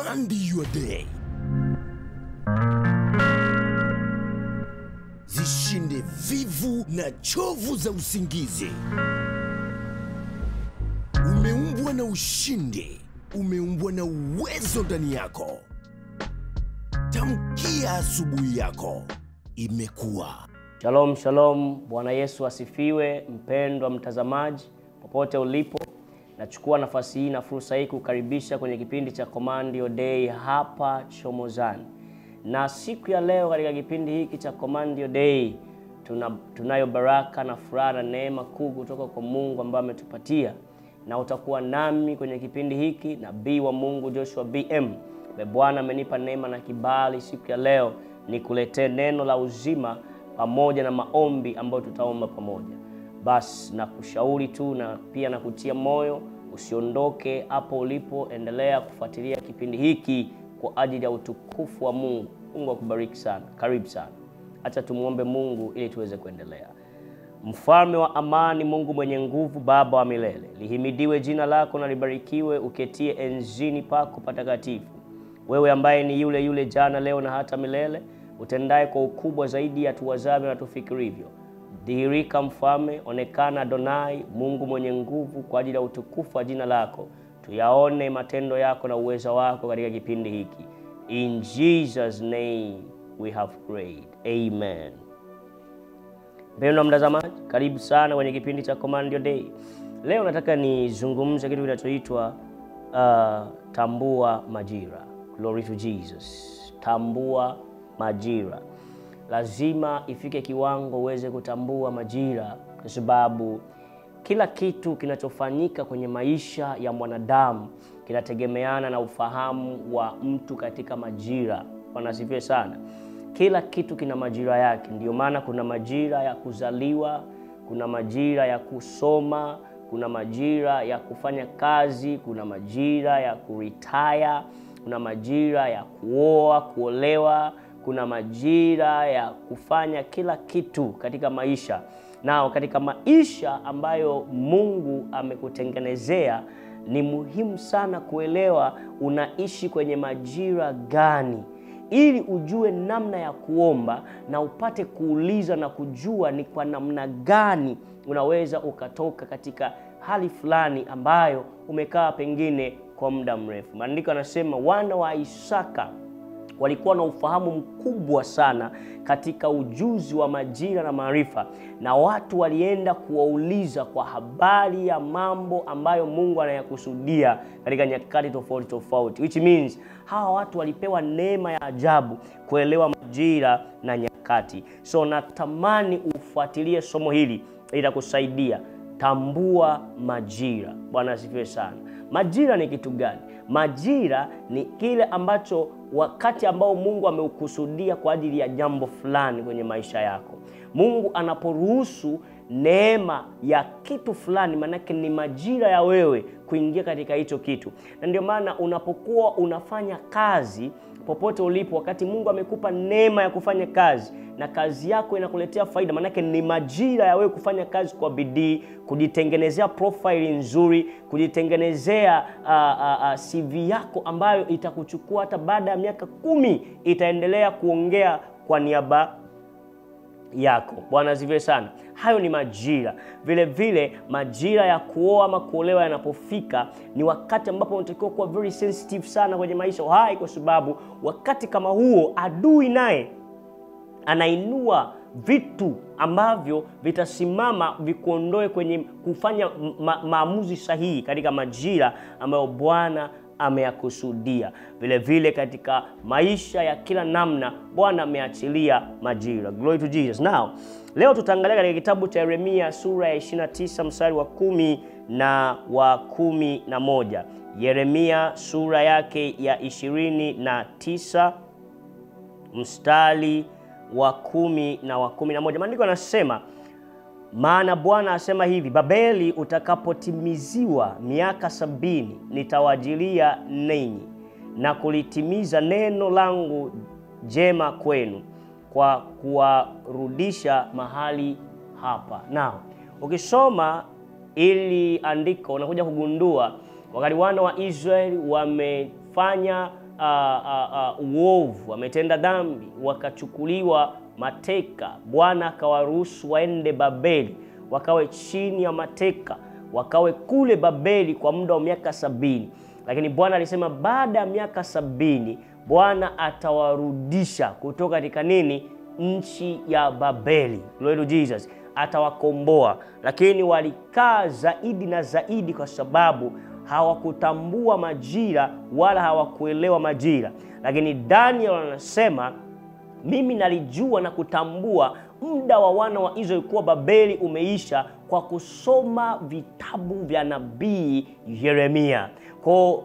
Command your day. Zishinde vivu na chovu za usingizi. Umeumbwa na ushindi, umeumbwa na uwezo ndani yako. Tamkia asubuhi yako imekuwa. Shalom, shalom. Bwana Yesu asifiwe. Mpendwa mtazamaji, popote ulipo, nachukua nafasi hii na fursa hii kukaribisha kwenye kipindi cha Command Your Day hapa Chomozani. Na siku ya leo katika kipindi hiki cha Command Your Day tunayo baraka na furaha na neema kuu kutoka kwa Mungu ambaye ametupatia. Na utakuwa nami kwenye kipindi hiki nabii wa Mungu Joshua BM. Bwana amenipa neema na kibali siku ya leo nikuletee neno la uzima pamoja na maombi ambayo tutaomba pamoja. Basi nakushauri tu na pia nakutia moyo usiondoke hapo ulipo, endelea kufuatilia kipindi hiki kwa ajili ya utukufu wa Mungu. Mungu akubariki sana. Karibu sana. Acha tumuombe Mungu ili tuweze kuendelea. Mfalme wa amani, Mungu mwenye nguvu, Baba wa milele, lihimidiwe jina lako na libarikiwe uketie enzini pako patakatifu. Wewe ambaye ni yule jana, leo na hata milele, utendaye kwa ukubwa zaidi ya tuwazavyo na tufikirivyo. Dhihirika Mfalme, onekana Adonai, Mungu mwenye nguvu, kwa ajili ya utukufu wa jina lako. Tuyaone matendo yako na uweza wako katika kipindi hiki. In Jesus name we have prayed. Amen. Mpendwa mtazamaji, karibu sana kwenye kipindi cha Command Your Day. Leo nataka nizungumze kitu kinachoitwa tambua majira. Glory to Jesus. Tambua majira. Lazima ifike kiwango uweze kutambua majira, kwa sababu kila kitu kinachofanyika kwenye maisha ya mwanadamu kinategemeana na ufahamu wa mtu katika majira. Bwana asifiwe sana. Kila kitu kina majira yake. Ndio maana kuna majira ya kuzaliwa, kuna majira ya kusoma, kuna majira ya kufanya kazi, kuna majira ya kuretire, kuna majira ya kuoa, kuolewa, kuna majira ya kufanya kila kitu katika maisha. Nao katika maisha ambayo Mungu amekutengenezea, ni muhimu sana kuelewa unaishi kwenye majira gani, ili ujue namna ya kuomba na upate kuuliza na kujua ni kwa namna gani unaweza ukatoka katika hali fulani ambayo umekaa pengine kwa muda mrefu. Maandiko yanasema wana wa Isaka walikuwa na ufahamu mkubwa sana katika ujuzi wa majira na maarifa, na watu walienda kuwauliza kwa habari ya mambo ambayo Mungu anayakusudia katika nyakati tofauti tofauti, which means hawa watu walipewa neema ya ajabu kuelewa majira na nyakati. So natamani ufuatilie somo hili, litakusaidia. Tambua majira. Bwana asifiwe sana. Majira ni kitu gani? Majira ni kile ambacho, wakati ambao Mungu ameukusudia kwa ajili ya jambo fulani kwenye maisha yako. Mungu anaporuhusu neema ya kitu fulani, manake ni majira ya wewe kuingia katika hicho kitu. Na ndio maana unapokuwa unafanya kazi popote ulipo, wakati Mungu amekupa neema ya kufanya kazi na kazi yako inakuletea faida, manake ni majira ya wewe kufanya kazi kwa bidii, kujitengenezea profile nzuri, kujitengenezea CV yako ambayo itakuchukua hata baada ya miaka 10 itaendelea kuongea kwa niaba yako. Bwana asifiwe sana. Hayo ni majira. Vile vile majira ya kuoa ama kuolewa yanapofika, ni wakati ambapo unatakiwa kuwa very sensitive sana kwenye maisha hai, kwa sababu wakati kama huo adui naye anainua vitu ambavyo vitasimama vikuondoe kwenye kufanya maamuzi sahihi katika majira ambayo Bwana ameyakusudia. Vile vile katika maisha ya kila namna Bwana ameachilia majira. Glory to Jesus. Now, leo tutaangalia katika kitabu cha Yeremia sura ya 29 mstari wa 10 na wa 11. Yeremia sura yake ya 29 mstari wa 10 na wa 11. Maandiko yanasema, maana Bwana asema hivi, Babeli utakapotimiziwa miaka 70, nitawajilia ninyi na kulitimiza neno langu jema kwenu kwa kuwarudisha mahali hapa. Nao ukisoma ili andiko unakuja kugundua wakati wana wa Israeli wamefanya uovu, wametenda dhambi, wakachukuliwa mateka. Bwana akawaruhusu waende Babeli, wakawe chini ya mateka, wakawe kule Babeli kwa muda wa miaka 70. Lakini Bwana alisema baada ya miaka 70 Bwana atawarudisha kutoka katika nini? Nchi ya Babeli. Glory to Jesus. Atawakomboa. Lakini walikaa zaidi na zaidi kwa sababu hawakutambua majira wala hawakuelewa majira. Lakini Daniel anasema mimi nalijua na kutambua muda wa wana wa Israeli kuwa Babeli umeisha kwa kusoma vitabu vya nabii Yeremia. Kwa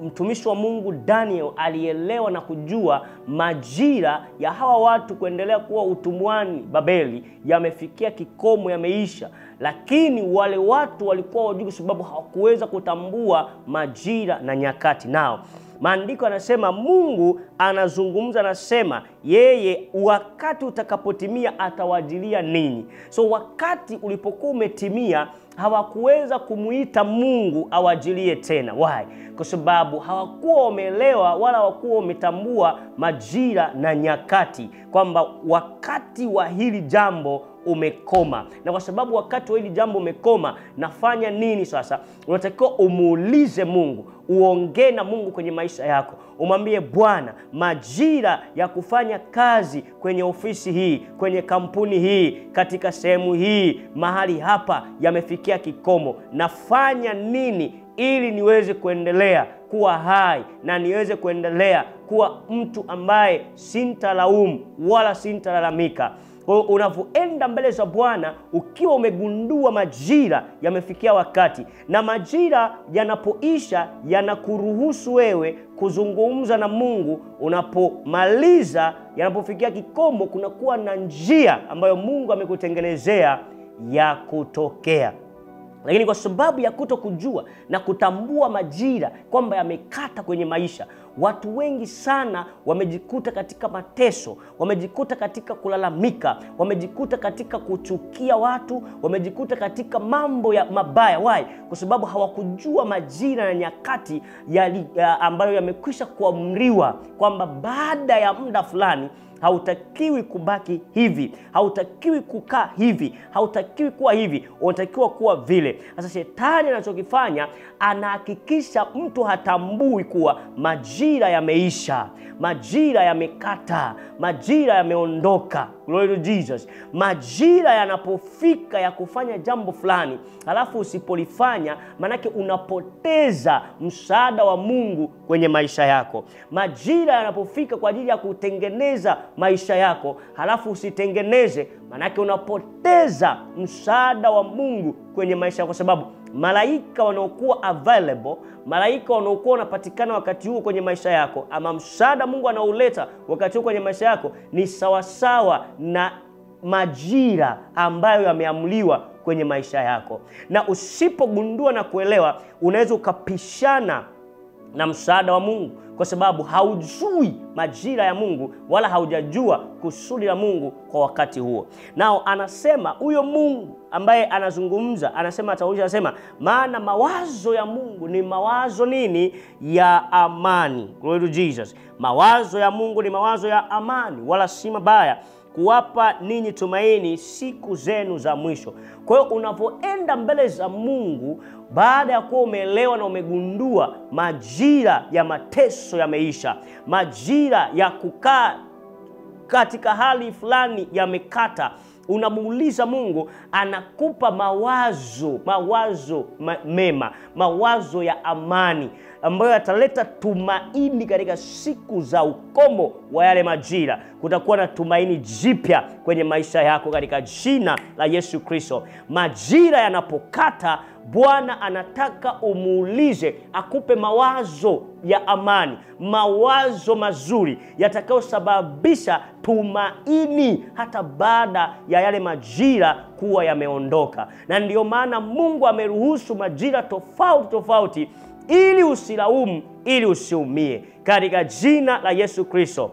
mtumishi wa Mungu Daniel alielewa na kujua majira ya hawa watu kuendelea kuwa utumwani Babeli yamefikia kikomo, yameisha. Lakini wale watu walikuwa wajui sababu hawakuweza kutambua majira na nyakati. Nao maandiko yanasema Mungu anazungumza, anasema yeye wakati utakapotimia atawajilia ninyi. So wakati ulipokuwa umetimia hawakuweza kumuita Mungu awajilie tena. Why? Kwa sababu hawakuwa wameelewa wala hawakuwa wametambua majira na nyakati, kwamba wakati wa hili jambo umekoma. Na kwa sababu wakati wa hili jambo umekoma, nafanya nini sasa? Unatakiwa umuulize Mungu, uongee na Mungu kwenye maisha yako. Umwambie Bwana, majira ya kufanya kazi kwenye ofisi hii, kwenye kampuni hii, katika sehemu hii, mahali hapa yamefikia kikomo. Nafanya nini ili niweze kuendelea kuwa hai na niweze kuendelea kuwa mtu ambaye sintalaumu wala sintalalamika? Kwa hiyo unapoenda mbele za Bwana ukiwa umegundua majira yamefikia wakati, na majira yanapoisha yanakuruhusu wewe kuzungumza na Mungu. Unapomaliza, yanapofikia kikomo, kunakuwa na njia ambayo Mungu amekutengenezea ya kutokea. Lakini kwa sababu ya kutokujua na kutambua majira kwamba yamekata kwenye maisha, watu wengi sana wamejikuta katika mateso, wamejikuta katika kulalamika, wamejikuta katika kuchukia watu, wamejikuta katika mambo ya mabaya. Why? Kwa sababu hawakujua majira na nyakati ambayo yamekwisha kuamriwa kwamba baada ya muda fulani hautakiwi kubaki hivi, hautakiwi kukaa hivi, hautakiwi kuwa hivi, unatakiwa kuwa vile. Sasa shetani anachokifanya, anahakikisha mtu hatambui kuwa majira yameisha, majira yamekata, majira yameondoka. Glory to Jesus. Majira yanapofika ya kufanya jambo fulani, halafu usipolifanya, manake unapoteza msaada wa Mungu kwenye maisha yako. Majira yanapofika kwa ajili ya kutengeneza maisha yako, halafu usitengeneze, manake unapoteza msaada wa Mungu kwenye maisha yako, kwa sababu malaika wanaokuwa available, malaika wanaokuwa wanapatikana wakati huo kwenye maisha yako, ama msaada Mungu anauleta wakati huo kwenye maisha yako, ni sawasawa na majira ambayo yameamliwa kwenye maisha yako. Na usipogundua na kuelewa, unaweza ukapishana na msaada wa Mungu, kwa sababu haujui majira ya Mungu wala haujajua kusudi la Mungu kwa wakati huo. Nao anasema huyo Mungu ambaye anazungumza, anasema ataulisha, anasema maana mawazo ya Mungu ni mawazo nini? Ya amani. Glory to Jesus. Mawazo ya Mungu ni mawazo ya amani wala si mabaya, kuwapa ninyi tumaini siku zenu za mwisho. Kwa hiyo unapoenda mbele za Mungu, baada ya kuwa umeelewa na umegundua majira ya mateso yameisha, majira ya kukaa katika hali fulani yamekata, unamuuliza Mungu, anakupa mawazo mema, mawazo ya amani ambayo yataleta tumaini katika siku za ukomo wa yale majira. Kutakuwa na tumaini jipya kwenye maisha yako katika jina la Yesu Kristo. Majira yanapokata, Bwana anataka umuulize akupe mawazo ya amani, mawazo mazuri yatakayosababisha tumaini hata baada ya yale majira kuwa yameondoka. Na ndiyo maana Mungu ameruhusu majira tofauti ili usilaumu, ili usiumie. Katika jina la Yesu Kristo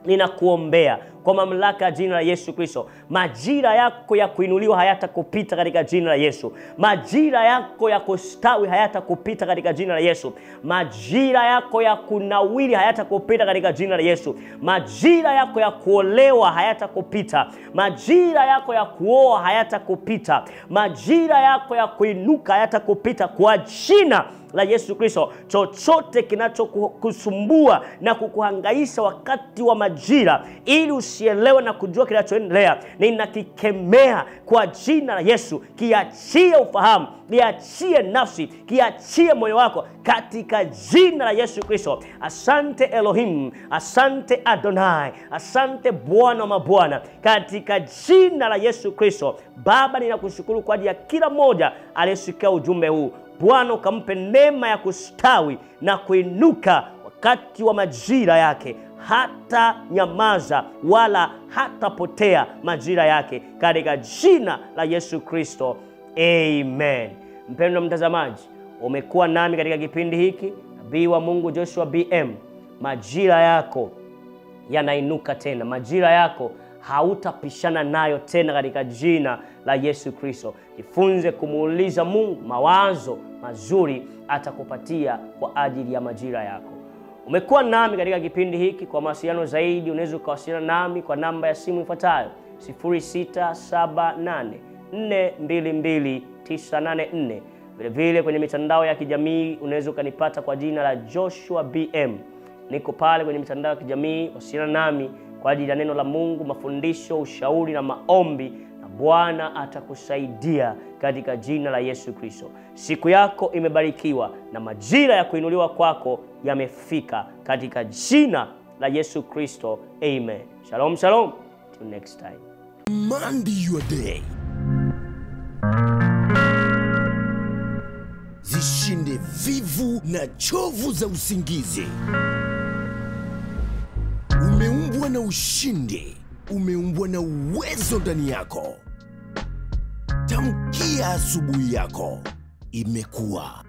ninakuombea kwa mamlaka ya jina la Yesu Kristo. Majira yako ya kuinuliwa hayatakupita katika jina la Yesu. Majira yako ya kustawi hayatakupita katika jina la Yesu. Majira yako ya kunawiri hayatakupita katika jina la Yesu. Majira yako ya kuolewa hayatakupita. Majira yako ya kuoa hayatakupita. Majira yako ya kuinuka hayatakupita kwa jina la Yesu Kristo. Chochote kinachokusumbua na kukuhangaisha wakati wa majira ili usielewe na kujua kinachoendelea, ninakikemea kwa jina la Yesu. Kiachie ufahamu, kiachie nafsi, kiachie moyo wako katika jina la Yesu Kristo. Asante Elohim, asante Adonai, asante Bwana wa mabwana, katika jina la Yesu Kristo. Baba, ninakushukuru kwa ajili ya kila mmoja aliyesikia ujumbe huu. Bwana, ukampe neema ya kustawi na kuinuka wakati wa majira yake. Hata nyamaza wala hata potea majira yake, katika jina la Yesu Kristo. Amen. Mpendwa mtazamaji, umekuwa nami katika kipindi hiki, nabii wa Mungu Joshua BM. Majira yako yanainuka tena. Majira yako hautapishana nayo tena katika jina la Yesu Kristo. Jifunze kumuuliza Mungu, mawazo mazuri atakupatia kwa ajili ya majira yako. Umekuwa nami katika kipindi hiki. Kwa mawasiliano zaidi unaweza kuwasiliana nami kwa namba ya simu ifuatayo: 0678422984. Vile vile kwenye mitandao ya kijamii unaweza kanipata kwa jina la Joshua BM. Niko pale kwenye mitandao ya kijamii. Wasiliana nami kwa ajili ya neno la Mungu, mafundisho, ushauri na maombi, na Bwana atakusaidia katika jina la Yesu Kristo. Siku yako imebarikiwa na majira ya kuinuliwa kwako yamefika katika jina la Yesu Kristo. Amen. Shalom, shalom. Till next time. Command your day. Zishinde vivu na chovu za usingizi. Umeumbwa na ushindi, umeumbwa na uwezo ndani yako. Tamkia asubuhi yako imekuwa.